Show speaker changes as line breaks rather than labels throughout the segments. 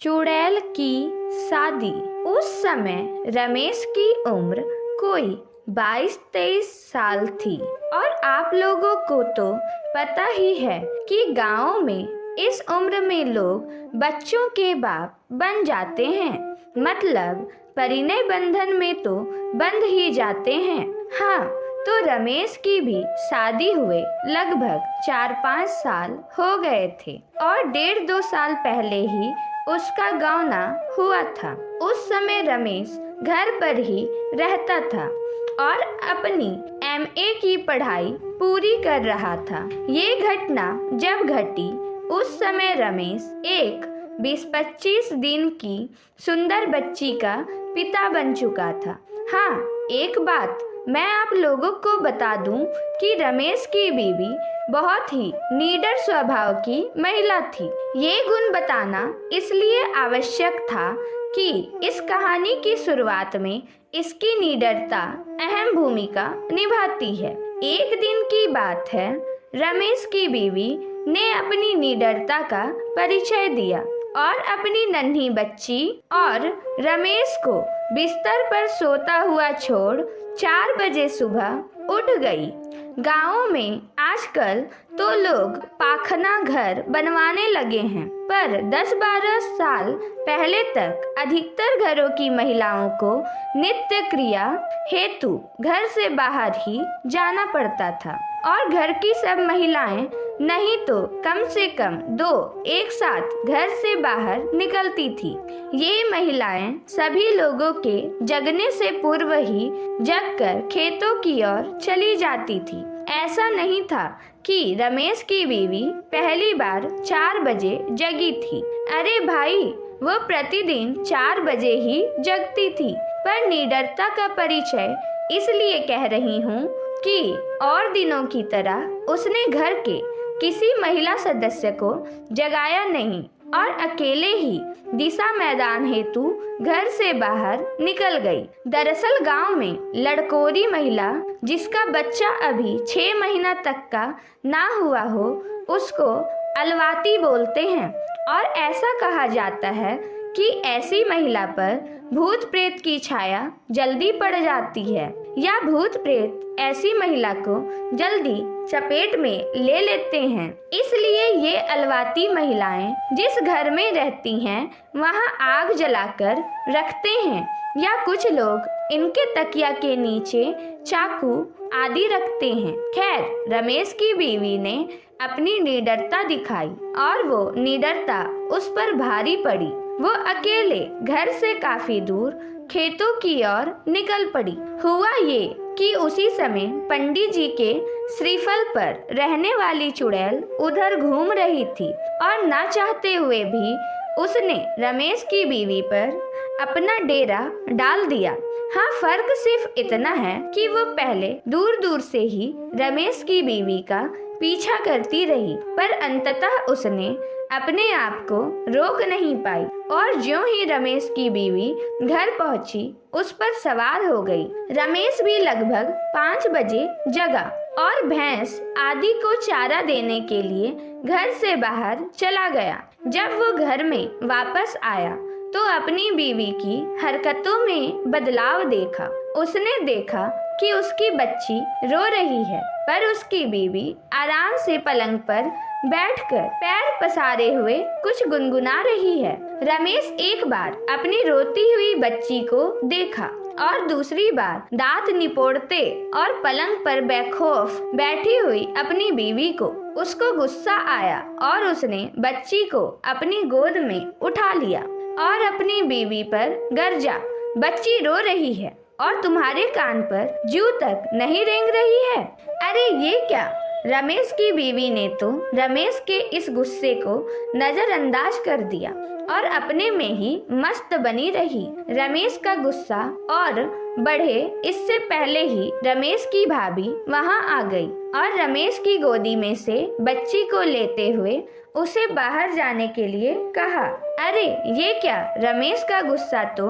चुड़ैल की शादी। उस समय रमेश की उम्र कोई 22-23 साल थी और आप लोगों को तो पता ही है कि गाँव में इस उम्र में लोग बच्चों के बाप बन जाते हैं, मतलब परिणय बंधन में तो बंध ही जाते हैं। हाँ, तो रमेश की भी शादी हुए लगभग 4-5 साल हो गए थे और 1.5-2 साल पहले ही उसका गावना हुआ था। उस समय रमेश घर पर ही रहता था और अपनी एमए की पढ़ाई पूरी कर रहा था। ये घटना जब घटी उस समय रमेश एक 20-25 दिन की सुंदर बच्ची का पिता बन चुका था। हाँ, एक बात मैं आप लोगों को बता दूं कि रमेश की बीवी बहुत ही निडर स्वभाव की महिला थी। ये गुण बताना इसलिए आवश्यक था कि इस कहानी की शुरुआत में इसकी निडरता अहम भूमिका निभाती है। एक दिन की बात है, रमेश की बीवी ने अपनी निडरता का परिचय दिया और अपनी नन्ही बच्ची और रमेश को बिस्तर पर सोता हुआ छोड़ 4 बजे सुबह उठ गई। गाँव में आजकल तो लोग पाखना घर बनवाने लगे हैं, पर 10-12 साल पहले तक अधिकतर घरों की महिलाओं को नित्य क्रिया हेतु घर से बाहर ही जाना पड़ता था और घर की सब महिलाएं नहीं तो कम से कम 2 एक साथ घर से बाहर निकलती थी। ये महिलाएं सभी लोगों के जगने से पूर्व ही जगकर खेतों की ओर चली जाती थी। ऐसा नहीं था कि रमेश की बीवी पहली बार 4 बजे जगी थी। अरे भाई, वो प्रतिदिन 4 बजे ही जगती थी, पर निडरता का परिचय इसलिए कह रही हूँ कि और दिनों की तरह उसने घर के किसी महिला सदस्य को जगाया नहीं और अकेले ही दिशा मैदान हेतु घर से बाहर निकल गई। दरअसल गांव में लड़कोरी महिला जिसका बच्चा अभी 6 महीना तक का ना हुआ हो उसको अलवाती बोलते हैं और ऐसा कहा जाता है कि ऐसी महिला पर भूत प्रेत की छाया जल्दी पड़ जाती है या भूत प्रेत ऐसी महिला को जल्दी चपेट में ले लेते हैं। इसलिए ये अलवाती महिलाएं जिस घर में रहती हैं वहां आग जलाकर रखते हैं या कुछ लोग इनके तकिया के नीचे चाकू आदि रखते हैं। खैर, रमेश की बीवी ने अपनी निडरता दिखाई और वो निडरता उस पर भारी पड़ी। वो अकेले घर से काफी दूर खेतों की ओर निकल पड़ी। हुआ ये कि उसी समय पंडित जी के श्रीफल पर रहने वाली चुड़ैल उधर घूम रही थी और ना चाहते हुए भी उसने रमेश की बीवी पर अपना डेरा डाल दिया। हाँ, फर्क सिर्फ इतना है कि वो पहले दूर दूर से ही रमेश की बीवी का पीछा करती रही, पर अंततः उसने अपने आप को रोक नहीं पाई और ज्यों ही रमेश की बीवी घर पहुंची उस पर सवार हो गई। रमेश भी लगभग 5 बजे जगा और भैंस आदि को चारा देने के लिए घर से बाहर चला गया। जब वो घर में वापस आया तो अपनी बीवी की हरकतों में बदलाव देखा। उसने देखा कि उसकी बच्ची रो रही है, पर उसकी बीवी आराम से पलंग पर बैठकर पैर पसारे हुए कुछ गुनगुना रही है। रमेश एक बार अपनी रोती हुई बच्ची को देखा और दूसरी बार दांत निपोड़ते और पलंग पर बेखौफ बैठी हुई अपनी बीवी को। उसको गुस्सा आया और उसने बच्ची को अपनी गोद में उठा लिया और अपनी बीवी पर गरजा, बच्ची रो रही है और तुम्हारे कान पर जूं तक नहीं रेंग रही है। अरे ये क्या? रमेश की बीवी ने तो रमेश के इस गुस्से को नजरअंदाज कर दिया और अपने में ही मस्त बनी रही। रमेश का गुस्सा और बढ़े इससे पहले ही रमेश की भाभी वहां आ गई और रमेश की गोदी में से बच्ची को लेते हुए उसे बाहर जाने के लिए कहा। अरे ये क्या? रमेश का गुस्सा तो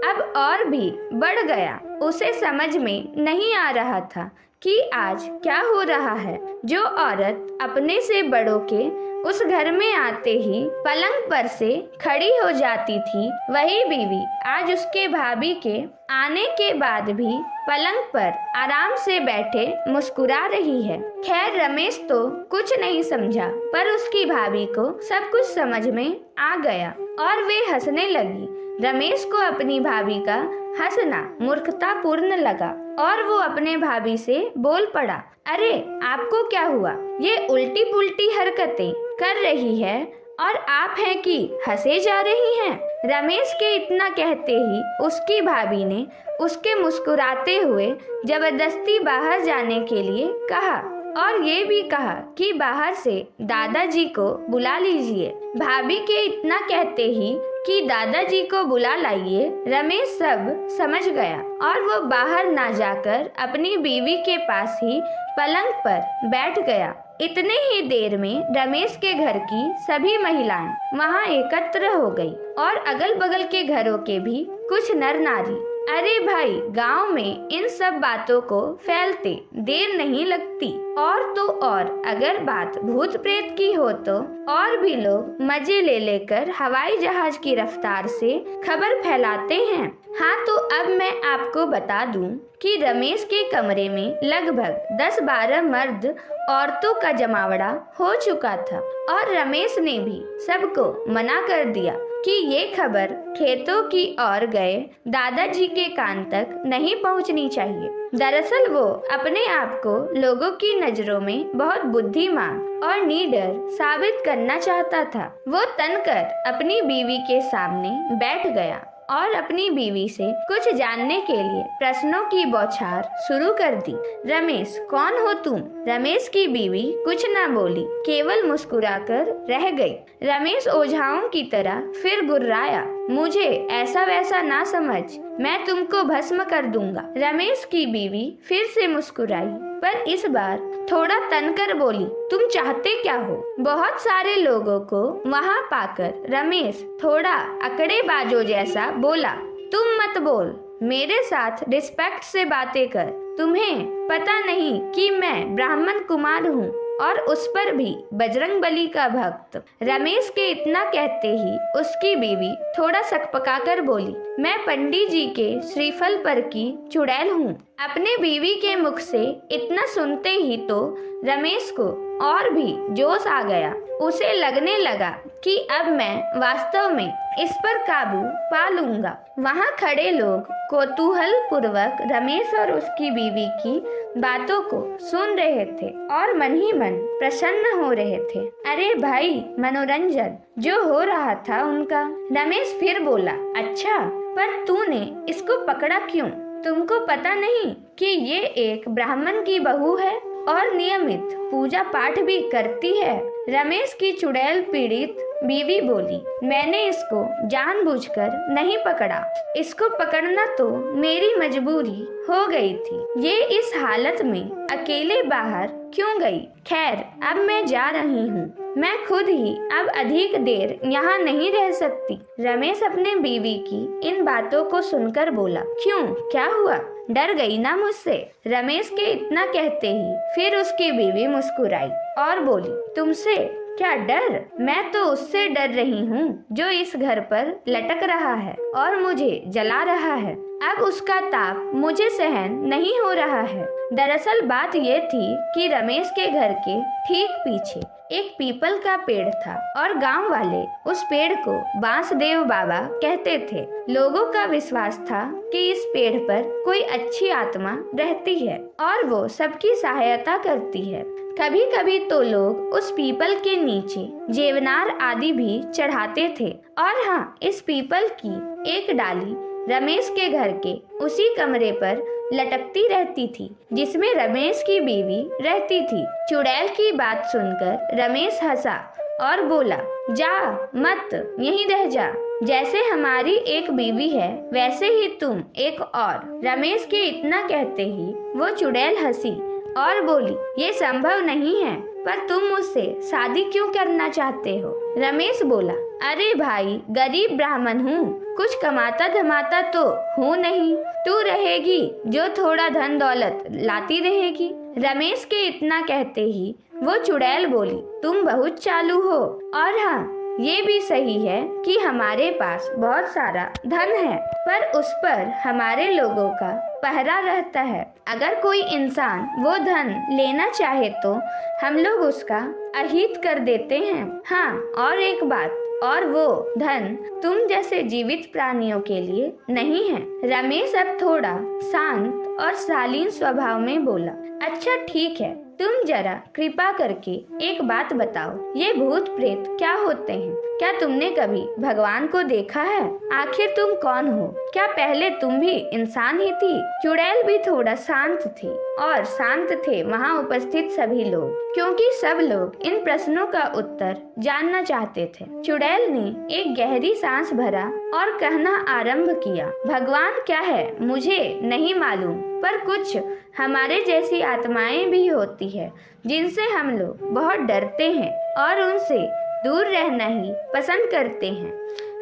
अब और भी बढ़ गया। उसे समझ में नहीं आ रहा था कि आज क्या हो रहा है। जो औरत अपने से बड़ों के उस घर में आते ही पलंग पर से खड़ी हो जाती थी, वही बीवी आज उसके भाभी के आने के बाद भी पलंग पर आराम से बैठे मुस्कुरा रही है। खैर रमेश तो कुछ नहीं समझा, पर उसकी भाभी को सब कुछ समझ में आ गया और वे हंसने लगी। रमेश को अपनी भाभी का हंसना मूर्खतापूर्ण लगा और वो अपने भाभी से बोल पड़ा, अरे आपको क्या हुआ? ये उल्टी पुल्टी हरकतें कर रही है और आप हैं कि हंसे जा रही हैं। रमेश के इतना कहते ही उसकी भाभी ने उसके मुस्कुराते हुए जबरदस्ती बाहर जाने के लिए कहा और ये भी कहा कि बाहर से दादाजी को बुला लीजिए। भाभी के इतना कहते ही कि दादाजी को बुला लाइए, रमेश सब समझ गया और वो बाहर ना जाकर अपनी बीवी के पास ही पलंग पर बैठ गया। इतने ही देर में रमेश के घर की सभी महिलाएं वहां एकत्र हो गई और अगल बगल के घरों के भी कुछ नर नारी। अरे भाई, गांव में इन सब बातों को फैलते देर नहीं लगती। और तो और अगर बात भूत प्रेत की हो तो और भी लोग मजे ले लेकर हवाई जहाज की रफ्तार से खबर फैलाते हैं। हाँ, तो अब मैं आपको बता दूं कि रमेश के कमरे में लगभग 10-12 मर्द औरतों का जमावड़ा हो चुका था और रमेश ने भी सबको मना कर दिया कि ये खबर खेतों की ओर गए दादाजी के कान तक नहीं पहुंचनी चाहिए। दरअसल वो अपने आप को लोगों की नजरों में बहुत बुद्धिमान और निडर साबित करना चाहता था। वो तनकर अपनी बीवी के सामने बैठ गया और अपनी बीवी से कुछ जानने के लिए प्रश्नों की बौछार शुरू कर दी। रमेश, कौन हो तुम? रमेश की बीवी कुछ ना बोली, केवल मुस्कुराकर रह गई। रमेश ओझाओं की तरह फिर गुर्राया, मुझे ऐसा वैसा ना समझ, मैं तुमको भस्म कर दूंगा। रमेश की बीवी फिर से मुस्कुराई, पर इस बार थोड़ा तनकर बोली, तुम चाहते क्या हो? बहुत सारे लोगों को वहाँ पाकर रमेश थोड़ा अकड़ेबाजों जैसा बोला, तुम मत बोल, मेरे साथ रिस्पेक्ट से बातें कर। तुम्हें पता नहीं कि मैं ब्राह्मण कुमार हूँ और उस पर भी बजरंग बली का भक्त। रमेश के इतना कहते ही उसकी बीवी थोड़ा सकपकाकर बोली, मैं पंडित जी के श्रीफल पर की चुड़ैल हूँ। अपने बीवी के मुख से इतना सुनते ही तो रमेश को और भी जोश आ गया। उसे लगने लगा कि अब मैं वास्तव में इस पर काबू पा लूंगा। वहाँ खड़े लोग कौतूहल पूर्वक रमेश और उसकी बीवी की बातों को सुन रहे थे और मन ही मन प्रसन्न हो रहे थे। अरे भाई, मनोरंजन जो हो रहा था उनका। रमेश फिर बोला, अच्छा, पर तूने इसको पकड़ा क्यों? तुमको पता नहीं कि ये एक ब्राह्मण की बहू है और नियमित पूजा पाठ भी करती है? रमेश की चुड़ैल पीड़ित बीवी बोली, मैंने इसको जानबूझकर नहीं पकड़ा, इसको पकड़ना तो मेरी मजबूरी हो गई थी। ये इस हालत में अकेले बाहर क्यों गई? खैर, अब मैं जा रही हूँ, मैं खुद ही अब अधिक देर यहाँ नहीं रह सकती। रमेश अपने बीवी की इन बातों को सुनकर बोला, क्यों, क्या हुआ? डर गई ना मुझसे? रमेश के इतना कहते ही फिर उसकी बीवी मुस्कुराई और बोली, तुमसे क्या डर? मैं तो उससे डर रही हूँ जो इस घर पर लटक रहा है और मुझे जला रहा है। अब उसका ताप मुझे सहन नहीं हो रहा है। दरअसल बात ये थी कि रमेश के घर के ठीक पीछे एक पीपल का पेड़ था और गांव वाले उस पेड़ को बांसदेव बाबा कहते थे। लोगों का विश्वास था कि इस पेड़ पर कोई अच्छी आत्मा रहती है और वो सबकी सहायता करती है। कभी कभी तो लोग उस पीपल के नीचे जेवनार आदि भी चढ़ाते थे। और हाँ, इस पीपल की एक डाली रमेश के घर के उसी कमरे पर लटकती रहती थी जिसमें रमेश की बीवी रहती थी। चुड़ैल की बात सुनकर रमेश हंसा और बोला, जा मत, यहीं रह जा। जैसे हमारी एक बीवी है वैसे ही तुम एक और। रमेश के इतना कहते ही वो चुड़ैल हंसी और बोली, ये संभव नहीं है, पर तुम मुझसे शादी क्यों करना चाहते हो? रमेश बोला, अरे भाई, गरीब ब्राह्मण हूँ, कुछ कमाता धमाता तो हूँ नहीं। तू रहेगी जो थोड़ा धन दौलत लाती रहेगी, रमेश के इतना कहते ही वो चुड़ैल बोली, तुम बहुत चालू हो, और हाँ ये भी सही है कि हमारे पास बहुत सारा धन है, पर उस पर हमारे लोगों का पहरा रहता है। अगर कोई इंसान वो धन लेना चाहे तो हम लोग उसका अहित कर देते हैं। हाँ, और एक बात, और वो धन तुम जैसे जीवित प्राणियों के लिए नहीं है। रमेश अब थोड़ा शांत और शालीन स्वभाव में बोला, अच्छा ठीक है, तुम जरा कृपा करके एक बात बताओ, ये भूत प्रेत क्या होते हैं? क्या तुमने कभी भगवान को देखा है? आखिर तुम कौन हो? क्या पहले तुम भी इंसान ही थी? चुड़ैल भी थोड़ा शांत थी, और शांत थे वहाँ उपस्थित सभी लोग, क्योंकि सब लोग इन प्रश्नों का उत्तर जानना चाहते थे। चुड़ैल ने एक गहरी सांस भरा और कहना आरंभ किया, भगवान क्या है मुझे नहीं मालूम, पर कुछ हमारे जैसी आत्माएं भी होती है जिनसे हम लोग बहुत डरते हैं और उनसे दूर रहना ही पसंद करते हैं।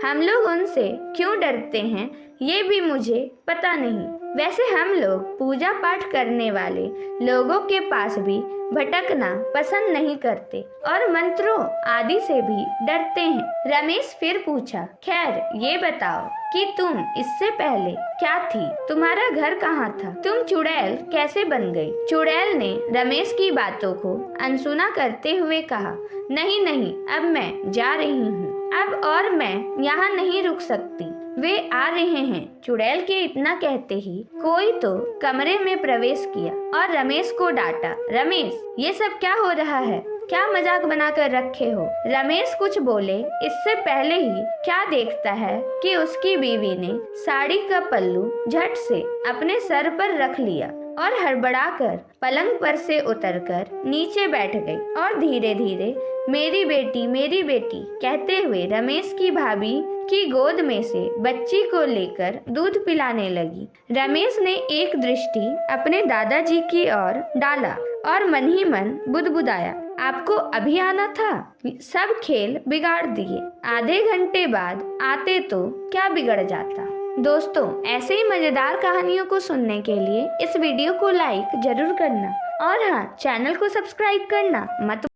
हम लोग उनसे क्यों डरते हैं ये भी मुझे पता नहीं। वैसे हम लोग पूजा पाठ करने वाले लोगों के पास भी भटकना पसंद नहीं करते और मंत्रों आदि से भी डरते हैं। रमेश फिर पूछा, खैर ये बताओ कि तुम इससे पहले क्या थी? तुम्हारा घर कहाँ था? तुम चुड़ैल कैसे बन गई? चुड़ैल ने रमेश की बातों को अनसुना करते हुए कहा, नहीं नहीं, अब मैं जा रही हूँ, अब और मैं यहाँ नहीं रुक सकती, वे आ रहे हैं। चुड़ैल के इतना कहते ही कोई तो कमरे में प्रवेश किया और रमेश को डांटा, रमेश ये सब क्या हो रहा है? क्या मजाक बनाकर रखे हो? रमेश कुछ बोले इससे पहले ही क्या देखता है कि उसकी बीवी ने साड़ी का पल्लू झट से अपने सर पर रख लिया और हड़बड़ाकर पलंग पर से उतरकर नीचे बैठ गई और धीरे धीरे मेरी बेटी कहते हुए रमेश की भाभी की गोद में से बच्ची को लेकर दूध पिलाने लगी। रमेश ने एक दृष्टि अपने दादाजी की ओर डाला और मन ही मन बुदबुदाया, आपको अभी आना था, सब खेल बिगाड़ दिए, आधे घंटे बाद आते तो क्या बिगड़ जाता। दोस्तों, ऐसे ही मजेदार कहानियों को सुनने के लिए इस वीडियो को लाइक जरूर करना और हाँ, चैनल को सब्सक्राइब करना मत